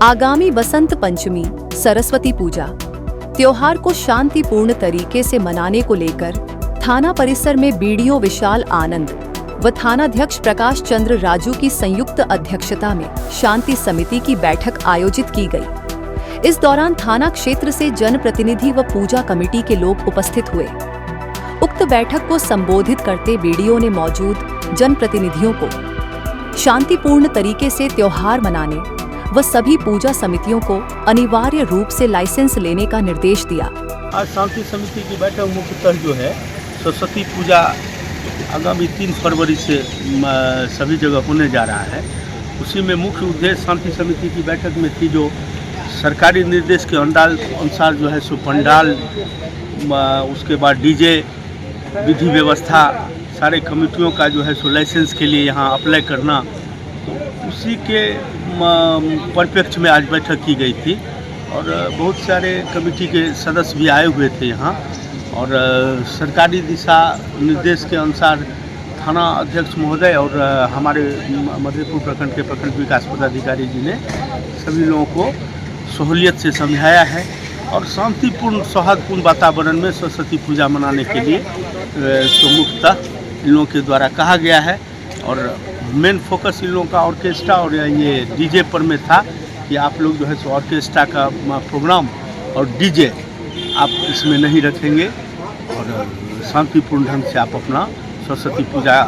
आगामी बसंत पंचमी सरस्वती पूजा त्योहार को शांतिपूर्ण तरीके से मनाने को लेकर थाना परिसर में बीडीओ विशाल आनंद व थानाध्यक्ष प्रकाश चंद्र राजू की संयुक्त अध्यक्षता में शांति समिति की बैठक आयोजित की गई। इस दौरान थाना क्षेत्र से जनप्रतिनिधि व पूजा कमेटी के लोग उपस्थित हुए। उक्त बैठक को संबोधित करते बीडीओ ने मौजूद जनप्रतिनिधियों को शांतिपूर्ण तरीके से त्योहार मनाने व सभी पूजा समितियों को अनिवार्य रूप से लाइसेंस लेने का निर्देश दिया। आज शांति समिति की बैठक मुख्यतः जो है सरस्वती पूजा आगामी 3 फरवरी से सभी जगह होने जा रहा है। उसी में मुख्य उद्देश्य शांति समिति की बैठक में थी जो सरकारी निर्देश के अनुसार जो है सो पंडाल, उसके बाद डीजे, विधि व्यवस्था, सारे कमेटियों का जो है सो लाइसेंस के लिए यहाँ अप्लाई करना, उसी के परिप्रेक्ष्य में आज बैठक की गई थी और बहुत सारे कमेटी के सदस्य भी आए हुए थे यहाँ। और सरकारी दिशा निर्देश के अनुसार थाना अध्यक्ष महोदय और हमारे मधेपुर प्रखंड के प्रखंड विकास पदाधिकारी जी ने सभी लोगों को सहूलियत से समझाया है और शांतिपूर्ण सौहार्दपूर्ण वातावरण में सरस्वती पूजा मनाने के लिए मुख्यतः इन लोगों के द्वारा कहा गया है। और मेन फोकस इन लोगों का ऑर्केस्ट्रा और ये डीजे पर में था कि आप लोग जो है सो ऑर्केस्ट्रा का प्रोग्राम और डीजे आप इसमें नहीं रखेंगे और शांतिपूर्ण ढंग से आप अपना सरस्वती पूजा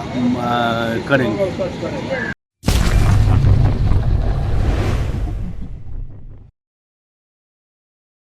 करेंगे।